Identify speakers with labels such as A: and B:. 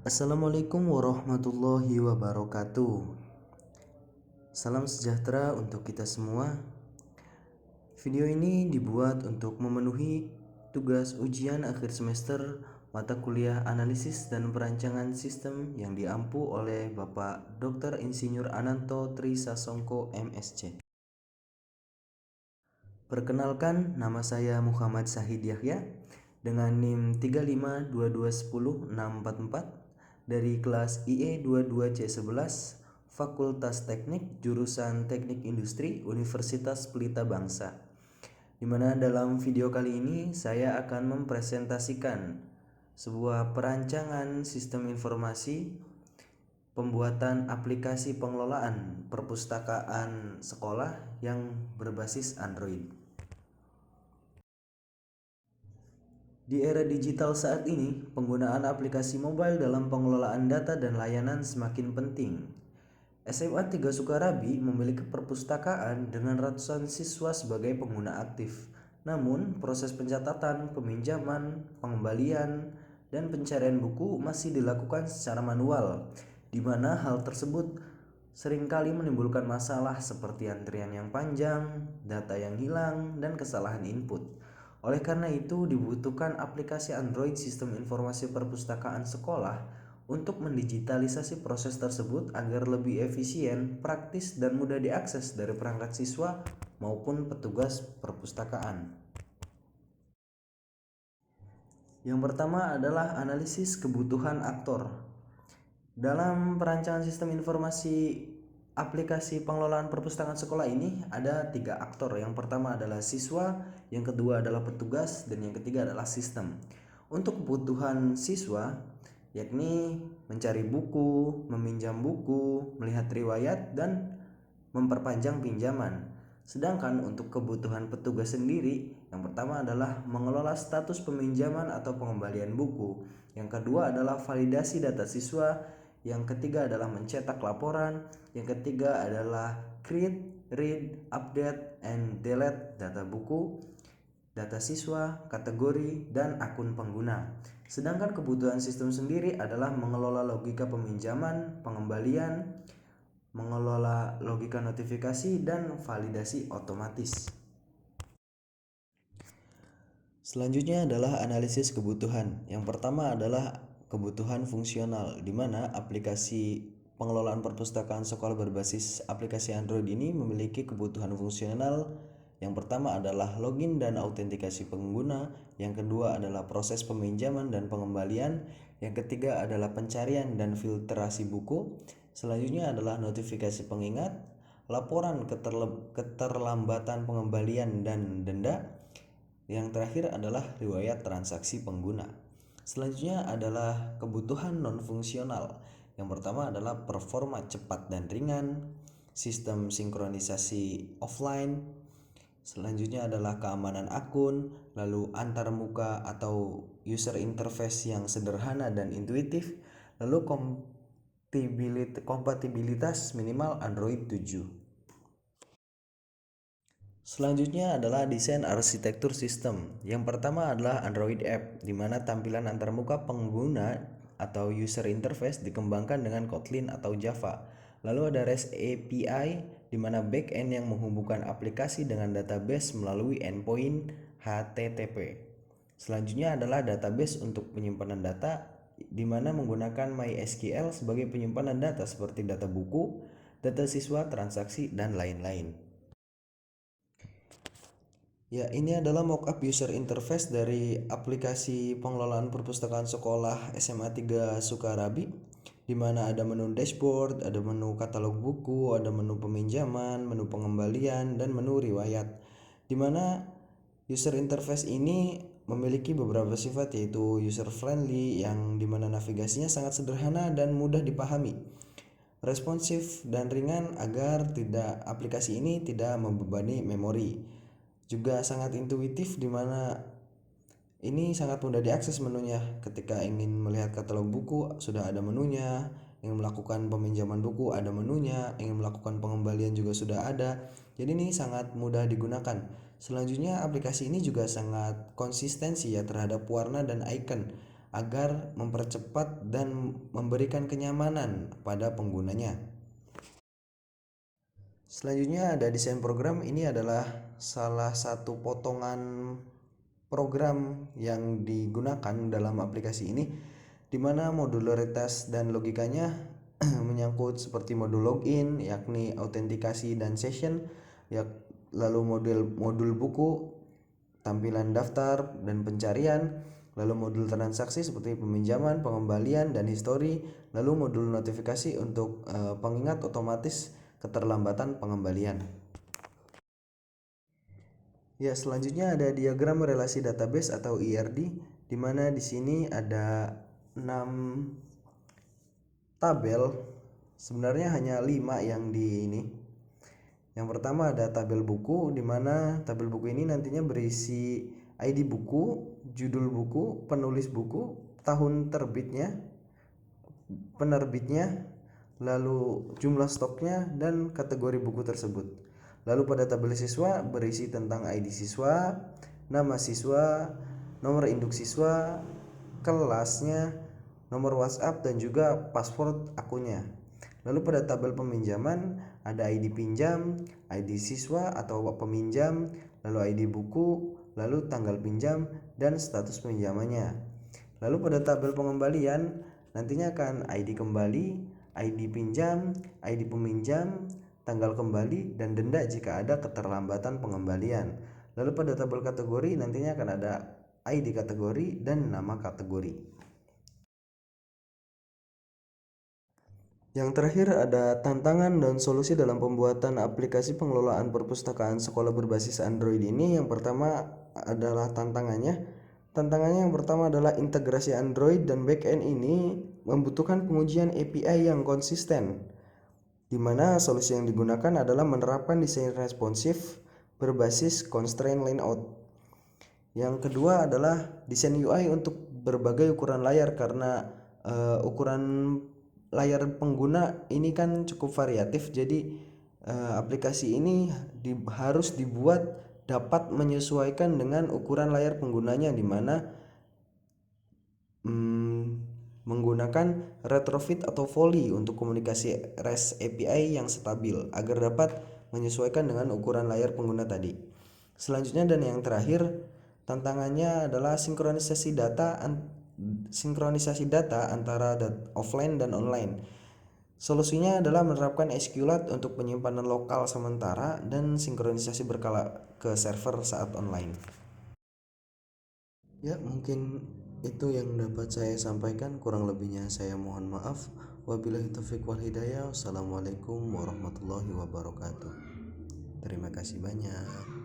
A: Assalamualaikum warahmatullahi wabarakatuh. Salam sejahtera untuk kita semua. Video ini dibuat untuk memenuhi tugas ujian akhir semester mata kuliah analisis dan perancangan sistem yang diampu oleh Bapak Dr. Insinyur Ananto Tri Sasongko MSc. Perkenalkan, nama saya Muhammad Sahid Yahya dengan NIM 352210644 dari kelas IE 22C11 Fakultas Teknik jurusan Teknik Industri Universitas Pelita Bangsa. Di mana dalam video kali ini saya akan mempresentasikan sebuah perancangan sistem informasi pembuatan aplikasi pengelolaan perpustakaan sekolah yang berbasis Android. Di era digital saat ini, penggunaan aplikasi mobile dalam pengelolaan data dan layanan semakin penting. SMA 3 Sukarabi memiliki perpustakaan dengan ratusan siswa sebagai pengguna aktif. Namun, proses pencatatan, peminjaman, pengembalian, dan pencarian buku masih dilakukan secara manual, di mana hal tersebut seringkali menimbulkan masalah seperti antrian yang panjang, data yang hilang, dan kesalahan input. Oleh karena itu, dibutuhkan aplikasi Android Sistem Informasi Perpustakaan Sekolah untuk mendigitalisasi proses tersebut agar lebih efisien, praktis, dan mudah diakses dari perangkat siswa maupun petugas perpustakaan. Yang pertama adalah analisis kebutuhan aktor. Dalam perancangan sistem informasi aplikasi pengelolaan perpustakaan sekolah ini ada 3 aktor. Yang pertama adalah siswa, yang kedua adalah petugas, dan yang ketiga adalah sistem. Untuk kebutuhan siswa, yakni mencari buku, meminjam buku, melihat riwayat, dan memperpanjang pinjaman. Sedangkan untuk kebutuhan petugas sendiri, yang pertama adalah mengelola status peminjaman atau pengembalian buku. Yang kedua adalah validasi data siswa. Yang ketiga adalah mencetak laporan. Yang ketiga adalah create, read, update, and delete data buku, data siswa, kategori, dan akun pengguna. Sedangkan kebutuhan sistem sendiri adalah mengelola logika peminjaman, pengembalian, mengelola logika notifikasi, dan validasi otomatis. Selanjutnya adalah analisis kebutuhan. Yang pertama adalah kebutuhan fungsional, di mana aplikasi pengelolaan perpustakaan sekolah berbasis aplikasi Android ini memiliki kebutuhan fungsional. Yang pertama adalah login dan autentikasi pengguna, yang kedua adalah proses peminjaman dan pengembalian, yang ketiga adalah pencarian dan filtrasi buku, selanjutnya adalah notifikasi pengingat, laporan keterlambatan pengembalian dan denda, yang terakhir adalah riwayat transaksi pengguna. Selanjutnya adalah kebutuhan non-fungsional. Yang pertama adalah performa cepat dan ringan, sistem sinkronisasi offline. Selanjutnya adalah keamanan akun, lalu antarmuka atau user interface yang sederhana dan intuitif, lalu kompatibilitas minimal Android 7. Selanjutnya adalah desain arsitektur sistem. Yang pertama adalah Android App, di mana tampilan antarmuka pengguna atau user interface dikembangkan dengan Kotlin atau Java. Lalu ada REST API, di mana backend yang menghubungkan aplikasi dengan database melalui endpoint HTTP. Selanjutnya adalah database untuk penyimpanan data, di mana menggunakan MySQL sebagai penyimpanan data seperti data buku, data siswa, transaksi, dan lain-lain. Ya, ini adalah mockup user interface dari aplikasi pengelolaan perpustakaan sekolah SMA 3 Sukarabi, di mana ada menu dashboard, ada menu katalog buku, ada menu peminjaman, menu pengembalian, dan menu riwayat. Di mana user interface ini memiliki beberapa sifat, yaitu user friendly, yang dimana navigasinya sangat sederhana dan mudah dipahami, responsif dan ringan agar aplikasi ini tidak membebani memori. Juga sangat intuitif, di mana ini sangat mudah diakses menunya. Ketika ingin melihat katalog buku sudah ada menunya, ingin melakukan peminjaman buku ada menunya, ingin melakukan pengembalian juga sudah ada. Jadi ini sangat mudah digunakan. Selanjutnya aplikasi ini juga sangat konsistensi ya terhadap warna dan icon. agar mempercepat dan memberikan kenyamanan pada penggunanya. Selanjutnya ada desain program. Ini adalah salah satu potongan program yang digunakan dalam aplikasi ini, di mana modularitas dan logikanya menyangkut seperti modul login, yakni autentikasi dan session, lalu modul buku, tampilan daftar dan pencarian, lalu modul transaksi seperti peminjaman, pengembalian, dan histori, lalu modul notifikasi untuk pengingat otomatis keterlambatan pengembalian. Ya, selanjutnya ada diagram relasi database atau IRD, di mana di sini ada 6 tabel, sebenarnya hanya 5 yang di ini. Yang pertama ada tabel buku, di mana tabel buku ini nantinya berisi ID buku, judul buku, penulis buku, tahun terbitnya, penerbitnya, lalu jumlah stoknya, dan kategori buku tersebut. Lalu pada tabel siswa berisi tentang ID siswa, nama siswa, nomor induk siswa, kelasnya, nomor WhatsApp, dan juga password akunnya. Lalu pada tabel peminjaman ada ID pinjam, ID siswa atau peminjam, lalu ID buku, lalu tanggal pinjam, dan status pinjamannya. Lalu pada tabel pengembalian nantinya akan ID kembali, ID pinjam, ID peminjam, tanggal kembali, dan denda jika ada keterlambatan pengembalian. Lalu pada tabel kategori nantinya akan ada ID kategori dan nama kategori. Yang terakhir ada tantangan dan solusi dalam pembuatan aplikasi pengelolaan perpustakaan sekolah berbasis Android ini. Yang pertama adalah tantangannya. Tantangannya yang pertama adalah integrasi Android dan backend ini membutuhkan pengujian API yang konsisten, di mana solusi yang digunakan adalah menerapkan desain responsif berbasis constraint layout. Yang kedua adalah desain UI untuk berbagai ukuran layar, karena ukuran layar pengguna ini kan cukup variatif, jadi aplikasi ini harus dibuat dapat menyesuaikan dengan ukuran layar penggunanya, di mana menggunakan retrofit atau volley untuk komunikasi REST API yang stabil agar dapat menyesuaikan dengan ukuran layar pengguna tadi. Selanjutnya dan yang terakhir, tantangannya adalah sinkronisasi data antara offline dan online. Solusinya adalah menerapkan SQLite untuk penyimpanan lokal sementara dan sinkronisasi berkala ke server saat online. Ya, mungkin itu yang dapat saya sampaikan, kurang lebihnya saya mohon maaf. Wabillahi taufiq wal hidayah. Wassalamualaikum warahmatullahi wabarakatuh. Terima kasih banyak.